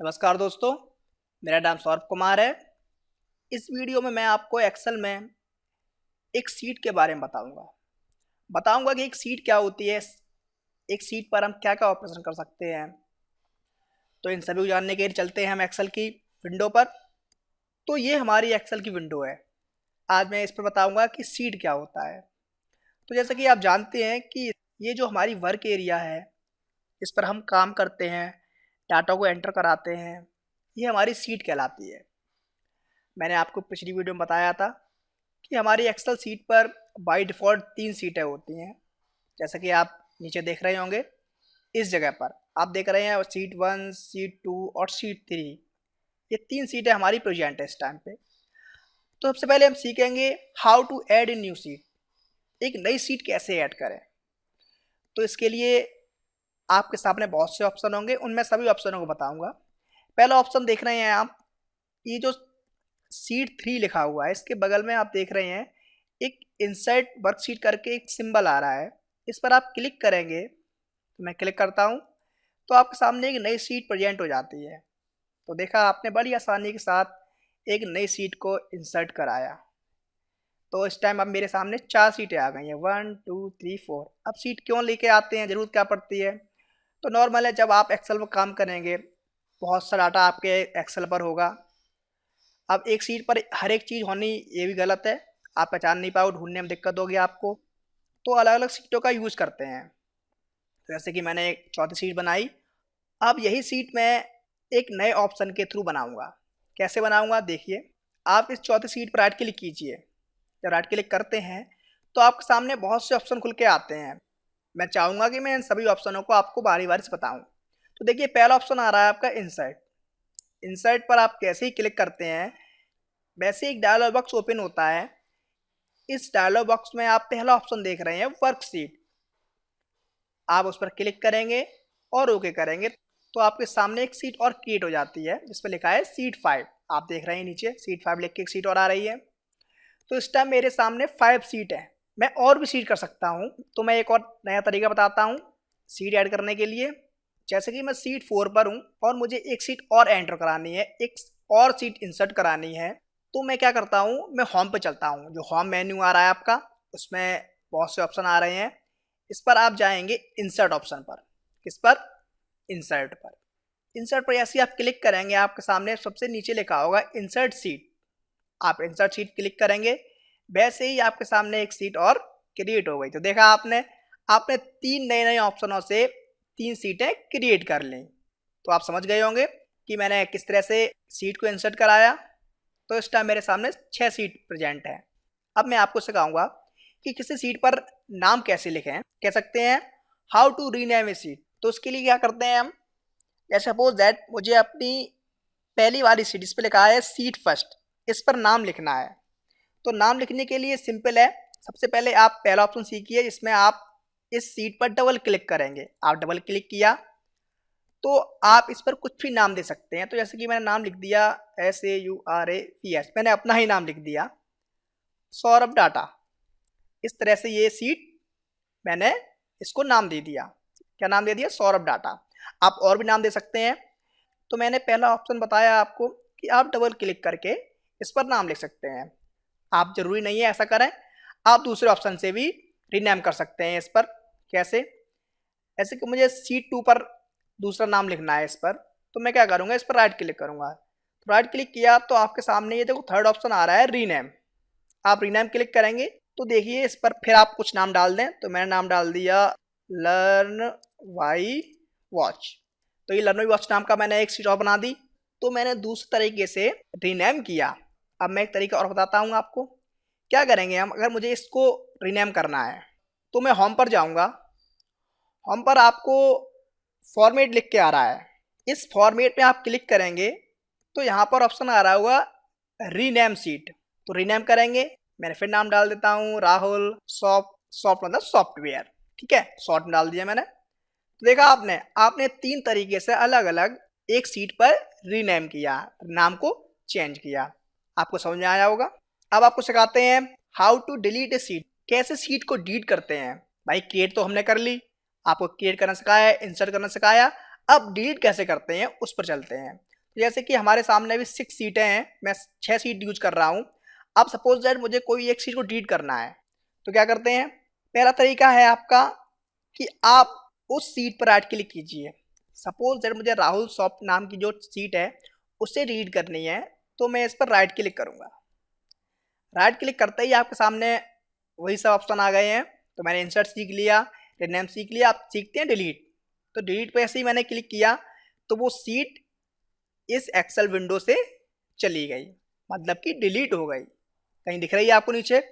नमस्कार दोस्तों, मेरा नाम सौरभ कुमार है। इस वीडियो में मैं आपको एक्सेल में एक सीट के बारे में बताऊंगा कि एक सीट क्या होती है, एक सीट पर हम क्या-क्या ऑपरेशन कर सकते हैं। तो इन सभी को जानने के लिए चलते हैं हम एक्सेल की विंडो पर। तो ये हमारी एक्सेल की विंडो है। आज मैं इस पर बताऊंगा कि सीट क्या होता है। तो जैसा कि आप जानते हैं कि ये जो हमारी वर्क एरिया है, इस पर हम काम करते हैं, डाटा को एंटर कराते हैं, ये हमारी सीट कहलाती है। मैंने आपको पिछली वीडियो में बताया था कि हमारी एक्सेल सीट पर बाय डिफ़ॉल्ट 3 सीटें होती हैं। जैसा कि आप नीचे देख रहे होंगे, इस जगह पर आप देख रहे हैं सीट 1, सीट 2 और सीट 3। ये 3 सीटें हमारी प्रेजेंट है इस टाइम पे। तो सबसे पहले हम सीखेंगे how to add a new sheet, एक नई सीट कैसे ऐड करें। तो इसके लिए आपके सामने बहुत से ऑप्शन होंगे, उनमें सभी ऑप्शनों को बताऊंगा। पहला ऑप्शन देख रहे हैं आप, ये जो सीट 3 लिखा हुआ है, इसके बगल में आप देख रहे हैं एक इंसर्ट वर्कशीट करके एक सिंबल आ रहा है। इस पर आप क्लिक करेंगे, तो मैं क्लिक करता हूँ, तो आपके सामने एक नई सीट प्रेजेंट हो जाती है। तो देखा आपने, बड़ी आसानी के साथ एक नई सीट को इंसर्ट कराया। तो इस टाइम अब मेरे सामने 4 सीटें आ गई हैं, 1 2 3 4। अब सीट क्यों लेके आते हैं, ज़रूरत क्या पड़ती है? तो नॉर्मल है, जब आप एक्सेल में काम करेंगे, बहुत सा डाटा आपके एक्सेल पर होगा। अब एक सीट पर हर एक चीज़ होनी ये भी गलत है, आप पहचान नहीं पाओ, ढूंढने में दिक्कत होगी आपको। तो अलग अलग सीटों का यूज़ करते हैं। तो जैसे कि मैंने एक चौथी सीट बनाई। अब यही सीट मैं एक नए ऑप्शन के थ्रू बनाऊंगा। कैसे बनाऊंगा देखिए, आप इस चौथी सीट पर राइट क्लिक कीजिए। जब राइट क्लिक करते हैं तो आपके सामने बहुत से ऑप्शन खुल के आते हैं। मैं चाहूँगा कि मैं इन सभी ऑप्शनों को आपको बारी बारी से बताऊँ। तो देखिए, पहला ऑप्शन आ रहा है आपका इंसर्ट। इंसर्ट पर आप कैसे ही क्लिक करते हैं, वैसे एक डायलॉग बॉक्स ओपन होता है। इस डायलॉग बॉक्स में आप पहला ऑप्शन देख रहे हैं वर्कशीट। आप उस पर क्लिक करेंगे और ओके करेंगे, तो आपके सामने एक सीट और क्रिएट हो जाती है जिस पर लिखा है सीट 5। आप देख रहे हैं नीचे सीट 5 लिख के एक सीट और आ रही है। तो इस टाइम मेरे सामने 5 सीट है। मैं और भी सीट कर सकता हूँ, तो मैं एक और नया तरीका बताता हूँ सीट ऐड करने के लिए। जैसे कि मैं सीट 4 पर हूँ और मुझे एक सीट और एंटर करानी है, एक और सीट इंसर्ट करानी है। तो मैं क्या करता हूँ, मैं होम पे चलता हूँ। जो होम मेन्यू आ रहा है आपका, उसमें बहुत से ऑप्शन आ रहे हैं। इस पर आप जाएंगे इंसर्ट ऑप्शन पर। किस पर? इंसर्ट पर। इंसर्ट पर जैसे आप क्लिक करेंगे, आपके सामने सबसे नीचे लिखा होगा इंसर्ट सीट। आप इंसर्ट सीट क्लिक करेंगे, वैसे ही आपके सामने एक सीट और क्रिएट हो गई। तो देखा आपने आपने 3 नए नए ऑप्शनों से 3 सीटें क्रिएट कर ली। तो आप समझ गए होंगे कि मैंने किस तरह से सीट को इंसर्ट कराया। तो इस टाइम मेरे सामने 6 सीट प्रेजेंट है। अब मैं आपको सिखाऊंगा कि किसी सीट पर नाम कैसे लिखें। कह सकते हैं how to rename a sheet. तो उसके लिए क्या करते हैं हम, जैसे सपोज दैट मुझे अपनी पहली वाली सीट, इस पर लिखा है सीट फर्स्ट, इस पर नाम लिखना है। तो नाम लिखने के लिए सिंपल है। सबसे पहले आप पहला ऑप्शन सीखिए, जिसमें आप इस सीट पर डबल क्लिक करेंगे। आप डबल क्लिक किया तो आप इस पर कुछ भी नाम दे सकते हैं। तो जैसे कि मैंने नाम लिख दिया SAURAPS, मैंने अपना ही नाम लिख दिया सौरभ डाटा। इस तरह से ये सीट मैंने इसको नाम दे दिया। क्या नाम दे दिया? सौरभ डाटा। आप और भी नाम दे सकते हैं। तो मैंने पहला ऑप्शन बताया आपको कि आप डबल क्लिक करके इस पर नाम लिख सकते हैं। आप जरूरी नहीं है ऐसा करें, आप दूसरे ऑप्शन से भी रीनेम कर सकते हैं इस पर। कैसे? ऐसे कि मुझे सीट 2 पर दूसरा नाम लिखना है इस पर, तो मैं क्या करूँगा, इस पर राइट क्लिक करूँगा। तो राइट क्लिक किया तो आपके सामने ये देखो थर्ड ऑप्शन आ रहा है रीनेम। आप रीनेम क्लिक करेंगे तो देखिए इस पर फिर आप कुछ नाम डाल दें। तो मैंने नाम डाल दिया लर्न वाई वॉच। तो ये लर्न वाई वॉच नाम का मैंने एक सीट और बना दी। तो मैंने दूसरे तरीके से रीनेम किया। अब मैं एक तरीका और बताता हूँ आपको। क्या करेंगे हम, अगर मुझे इसको रीनेम करना है तो मैं होम पर जाऊँगा। होम पर आपको फॉर्मेट लिख के आ रहा है, इस फॉर्मेट में आप क्लिक करेंगे तो यहाँ पर ऑप्शन आ रहा होगा रीनेम सीट। तो रीनेम करेंगे। मैंने फिर नाम डाल देता हूँ राहुल सॉफ्ट मतलब सॉफ्टवेयर। ठीक है, शॉर्ट में डाल दिया मैंने। तो देखा आपने आपने 3 तरीके से अलग अलग एक सीट पर रीनेम किया, नाम को चेंज किया। आपको समझ में आया होगा। अब आपको सिखाते हैं how to delete a sheet. कैसे सीट को डिलीट करते हैं। भाई क्रिएट तो हमने कर ली, आपको क्रिएट करना सिखाया, इंसर्ट करना सिखाया। अब डिलीट कैसे करते हैं उस पर चलते हैं। जैसे कि हमारे सामने भी 6 सीटें हैं, मैं 6 सीट यूज कर रहा हूँ। अब सपोज दैट मुझे कोई एक सीट को डिलीट करना है, तो क्या करते हैं, पहला तरीका है आपका कि आप उस सीट पर राइट क्लिक कीजिए। सपोज दैट मुझे राहुल सॉफ्ट नाम की जो सीट है उसे डिलीट करनी है, तो मैं इस पर राइट क्लिक करूँगा। राइट क्लिक करते ही आपके सामने वही सब ऑप्शन आ गए हैं। तो मैंने इंसर्ट सीख लिया, रिनेम सीख लिया, आप सीखते हैं डिलीट। तो डिलीट पे ऐसे ही मैंने क्लिक किया तो वो सीट इस एक्सेल विंडो से चली गई, मतलब कि डिलीट हो गई। कहीं दिख रही है आपको नीचे?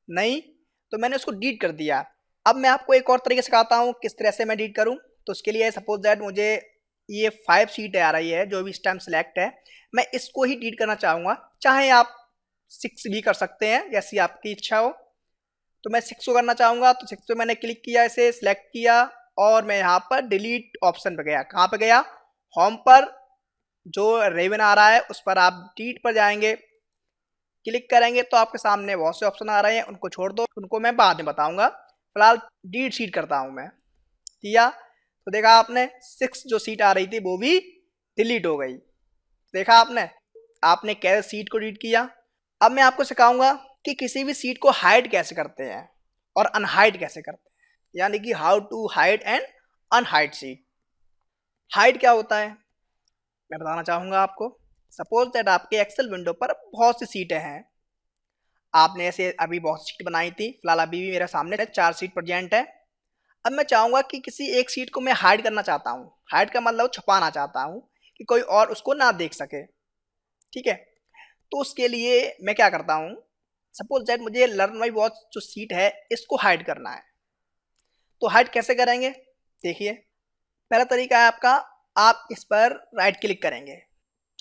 नहीं। तो मैंने उसको डिलीट कर दिया। अब मैं आपको एक और तरीके सिखाता हूँ किस तरह से मैं डिलीट करूँ। तो उसके लिए सपोज दैट मुझे ये 5 सीट आ रही है जो भी इस टाइम सेलेक्ट है, मैं इसको ही डिलीट करना चाहूँगा। चाहे आप 6 भी कर सकते हैं, जैसी आपकी इच्छा हो। तो मैं 6 को करना चाहूँगा, तो 6 पे मैंने क्लिक किया, इसे सिलेक्ट किया और मैं यहाँ पर डिलीट ऑप्शन पे गया। कहाँ पे गया? होम पर जो रेवन आ रहा है उस पर आप डिलीट पर जाएंगे, क्लिक करेंगे तो आपके सामने बहुत से ऑप्शन आ रहे हैं, उनको छोड़ दो, उनको मैं बाद में बताऊंगा। फिलहाल डिलीट सीट करता हूं मैं। किया तो देखा आपने 6 जो सीट आ रही थी वो भी डिलीट हो गई। देखा आपने, आपने कैसे सीट को डिलीट किया। अब मैं आपको सिखाऊंगा कि किसी भी सीट को हाइड कैसे करते हैं और अनहाइड कैसे करते हैं, यानी कि how to hide and unhide sheet. Hide क्या होता है मैं बताना चाहूंगा आपको। सपोज दैट आपके एक्सेल विंडो पर बहुत सी सीटें हैं, आपने ऐसे अभी बहुत सीट बनाई थी, फिलहाल अभी भी मेरे सामने 4 सीट प्रेजेंट है। अब मैं चाहूंगा कि किसी एक सीट को मैं हाइड करना चाहता हूँ। हाइड का मतलब छुपाना चाहता हूँ कि कोई और उसको ना देख सके। ठीक है, तो उसके लिए मैं क्या करता हूँ, सपोज दैट मुझे लर्न माई वॉच जो सीट है इसको हाइड करना है। तो हाइड कैसे करेंगे देखिए। पहला तरीका है आपका, आप इस पर राइट क्लिक करेंगे।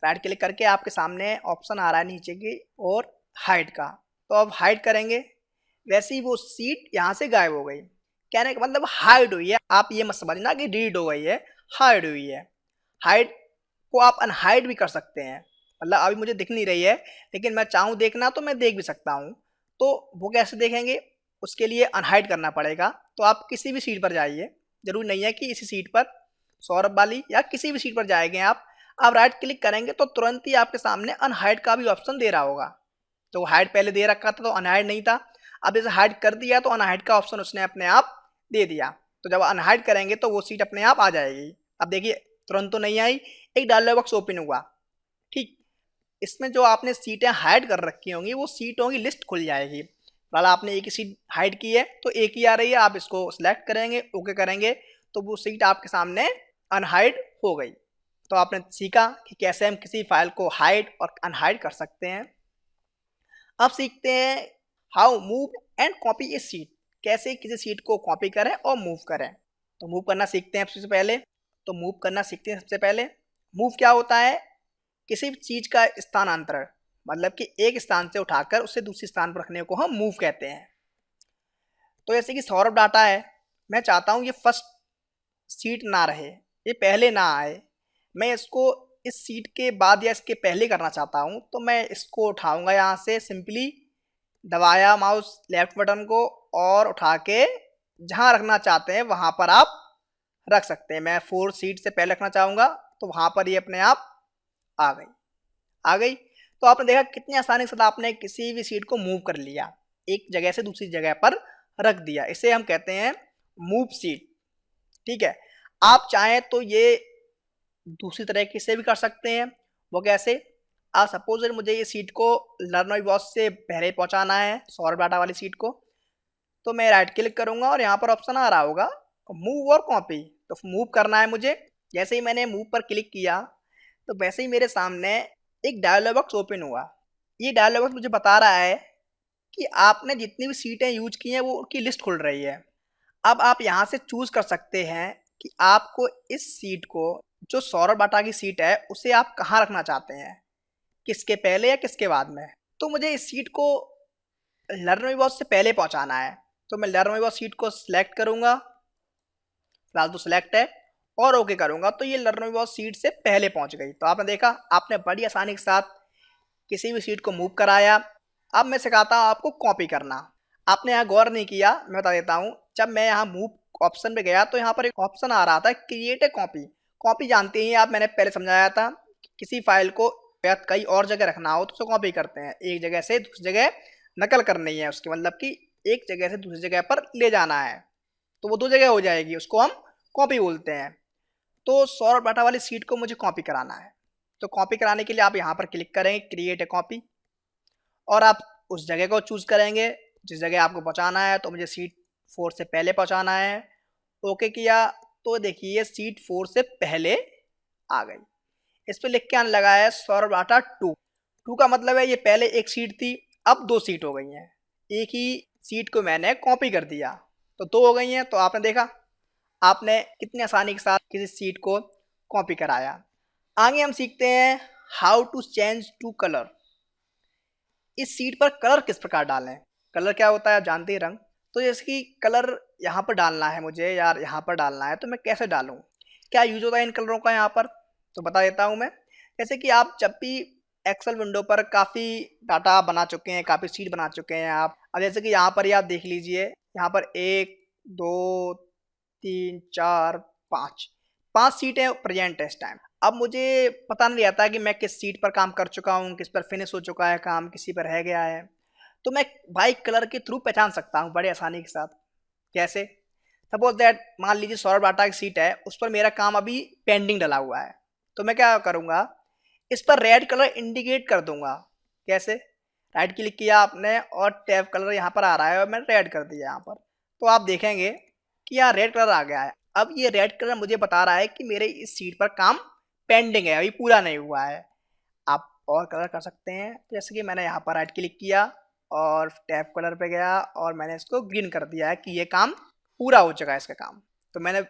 राइट क्लिक करके आपके सामने ऑप्शन आ रहा है नीचे की और हाइड का, तो अब हाइड करेंगे, वैसे ही वो सीट यहाँ से गायब हो गई। कहने का मतलब हाइड हुई है, आप ये मत समझना कि डिलीट हो गई है, हाइड हुई है। हाइड को आप अनहाइड भी कर सकते हैं, मतलब अभी मुझे दिख नहीं रही है लेकिन मैं चाहूँ देखना तो मैं देख भी सकता हूँ। तो वो कैसे देखेंगे, उसके लिए अनहाइड करना पड़ेगा। तो आप किसी भी सीट पर जाइए, जरूरी नहीं है कि इसी सीट पर, सौरभ वाली या किसी भी सीट पर जाएंगे आप राइट क्लिक करेंगे तो तुरंत ही आपके सामने अनहाइड का भी ऑप्शन दे रहा होगा। तो हाइड पहले दे रखा था तो अनहाइड नहीं था, अब जैसे हाइड कर दिया तो अनहाइड का ऑप्शन उसने अपने आप दे दिया। तो जब अनहाइड करेंगे तो वो सीट अपने आप आ जाएगी। अब देखिए तुरंत तो नहीं आई, एक डायलॉग बॉक्स ओपन हुआ। ठीक, इसमें जो आपने सीटें हाइड कर रखी होंगी वो सीटों की लिस्ट खुल जाएगी। फिलहाल आपने एक ही सीट हाइड की है तो एक ही आ रही है, आप इसको सिलेक्ट करेंगे, ओके करेंगे तो वो सीट आपके सामने अनहाइड हो गई। तो आपने सीखा कि कैसे हम किसी फाइल को हाइड और अनहाइड कर सकते हैं। अब सीखते हैं how move and copy A sheet, कैसे किसी सीट को कॉपी करें और मूव करें। तो मूव करना सीखते हैं सबसे पहले। तो मूव करना सीखते हैं सबसे पहले। मूव क्या होता है, किसी भी चीज का स्थानांतरण, मतलब कि एक स्थान से उठाकर उसे दूसरे स्थान पर रखने को हम मूव कहते हैं। तो जैसे कि सौरभ डाटा है, मैं चाहता हूँ ये फर्स्ट सीट ना रहे, ये पहले ना आए, मैं इसको इस सीट के बाद या इसके पहले करना चाहता हूँ। तो मैं इसको उठाऊंगा, यहाँ से सिंपली दबाया माउस लेफ्ट बटन को और उठा के जहाँ रखना चाहते हैं वहाँ पर आप रख सकते हैं। मैं 4 सीट से पहले रखना चाहूँगा तो वहाँ पर ये अपने आप आ गई। आ गई तो आपने देखा कितनी आसानी से आपने किसी भी सीट को मूव कर लिया, एक जगह से दूसरी जगह पर रख दिया। इसे हम कहते हैं मूव सीट। ठीक है, आप चाहें तो ये दूसरी तरीके से भी कर सकते हैं। वो कैसे, आप सपोज मुझे ये सीट को लर्न बॉस से पहले पहुंचाना है, सौरभ डाटा वाली सीट को, तो मैं राइट क्लिक करूंगा और यहाँ पर ऑप्शन आ रहा होगा मूव और कॉपी। तो मूव करना है मुझे, जैसे ही मैंने मूव पर क्लिक किया तो वैसे ही मेरे सामने एक डायलॉग बॉक्स ओपन हुआ। ये डायलॉग बॉक्स मुझे बता रहा है कि आपने जितनी भी सीटें यूज की हैं वो उनकी लिस्ट खुल रही है। अब आप यहाँ से चूज कर सकते हैं कि आपको इस सीट को, जो सौरभ बाटा की सीट है, उसे आप कहाँ रखना चाहते हैं, किसके पहले या किसके बाद में। तो मुझे इस सीट को लर्न बॉस से पहले पहुंचाना है, तो मैं लर्न बॉस सीट को सिलेक्ट करूंगा, फिलहाल तो सिलेक्ट है, और ओके करूंगा तो ये लर्न बॉस सीट से पहले पहुंच गई। तो आपने देखा, आपने बड़ी आसानी के साथ किसी भी सीट को मूव कराया। अब मैं सिखाता हूँ आपको कॉपी करना। आपने यहाँ गौर नहीं किया, मैं बता देता हूँ। जब मैं यहाँ मूव ऑप्शन पे गया तो यहाँ पर एक ऑप्शन आ रहा था क्रिएट ए कॉपी। कॉपी जानते ही आप, मैंने पहले समझाया था किसी फाइल को या कहीं और जगह रखना हो तो उसको कॉपी करते हैं, एक जगह से दूसरी जगह नकल करनी है उसकी, मतलब कि एक जगह से दूसरी जगह पर ले जाना है, तो वो 2 जगह हो जाएगी, उसको हम कॉपी बोलते हैं। तो सौरभ डाटा वाली सीट को मुझे कॉपी कराना है, तो कॉपी कराने के लिए आप यहाँ पर क्लिक करेंगे क्रिएट ए कॉपी, और आप उस जगह को चूज़ करेंगे जिस जगह आपको पहुँचाना है। तो मुझे सीट 4 से पहले पहुँचाना है, ओके किया तो देखिए सीट 4 से पहले आ गई। इस पे लिख के आने लगा है सौरभ डाटा 2। 2 का मतलब है ये पहले एक सीट थी, अब 2 सीट हो गई हैं, एक ही सीट को मैंने कॉपी कर दिया तो 2 हो गई हैं। तो आपने देखा आपने कितनी आसानी के साथ किसी सीट को कॉपी कराया। आगे हम सीखते हैं how to change to colour. इस सीट पर कलर किस प्रकार डालें। कलर क्या होता है आप जानते ही, रंग। तो जैसे कि कलर यहाँ पर डालना है मुझे, यार यहाँ पर डालना है, तो मैं कैसे डालूँ, क्या यूज होता है इन कलरों का यहाँ पर, तो बता देता हूँ मैं। जैसे कि आप जब भी एक्सेल विंडो पर काफ़ी डाटा बना चुके हैं, काफ़ी सीट बना चुके हैं आप, अब जैसे कि यहाँ पर ही आप देख लीजिए, यहाँ पर 1 2 3 4 5 सीटें प्रेजेंट है इस टाइम। अब मुझे पता नहीं आता कि मैं किस सीट पर काम कर चुका हूँ, किस पर फिनिश हो चुका है काम, किसी पर रह गया है, तो मैं बाइक कलर के थ्रू पहचान सकता हूँ बड़े आसानी के साथ। कैसे, सपोज दैट मान लीजिए सौरभ डाटा की सीट है, उस पर मेरा काम अभी पेंडिंग डला हुआ है, तो मैं क्या करूँगा, इस पर रेड कलर इंडिकेट कर दूंगा। कैसे, राइट क्लिक किया आपने और टैब कलर यहाँ पर आ रहा है और मैंने रेड कर दिया यहाँ पर, तो आप देखेंगे कि यहाँ रेड कलर आ गया है। अब ये रेड कलर मुझे बता रहा है कि मेरे इस सीट पर काम पेंडिंग है, अभी पूरा नहीं हुआ है। आप और कलर कर सकते हैं, जैसे कि मैंने यहाँ पर राइट क्लिक किया और टैब कलर पे गया और मैंने इसको ग्रीन कर दिया है कि ये काम पूरा हो चुका है इसका काम। तो मैंने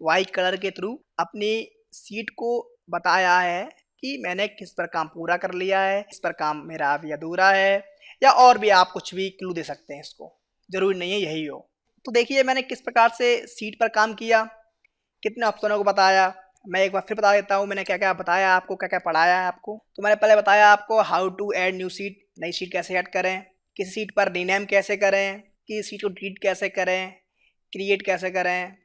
वाइट कलर के थ्रू अपनी सीट को बताया है कि मैंने किस पर काम पूरा कर लिया है, इस पर काम मेरा अभी अधूरा है, या और भी आप कुछ भी क्लू दे सकते हैं इसको, ज़रूरी नहीं है यही हो। तो देखिए मैंने किस प्रकार से सीट पर काम किया, कितने ऑप्शनों को बताया। मैं एक बार फिर बता देता हूँ मैंने क्या क्या बताया आपको, क्या क्या पढ़ाया है आपको। तो मैंने पहले बताया आपको how to add new sheet, नई सीट कैसे ऐड करें, किसी सीट पर रीनेम कैसे करें, किसी सीट को डिलीट कैसे करें, क्रिएट कैसे करें,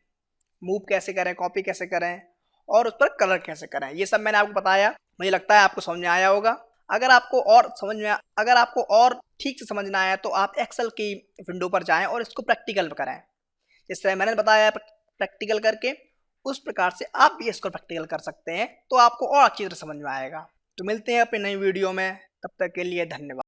मूव कैसे करें, कॉपी कैसे करें, और उस पर कलर कैसे करें, ये सब मैंने आपको बताया। मुझे लगता है आपको समझ में आया होगा। अगर आपको और ठीक से समझना है तो आप एक्सेल की विंडो पर जाएं और इसको प्रैक्टिकल करें, जिस तरह मैंने बताया प्रैक्टिकल करके, उस प्रकार से आप भी इसको प्रैक्टिकल कर सकते हैं, तो आपको और अच्छी तरह समझ में आएगा। तो मिलते हैं अपनी नई वीडियो में, तब तक के लिए धन्यवाद।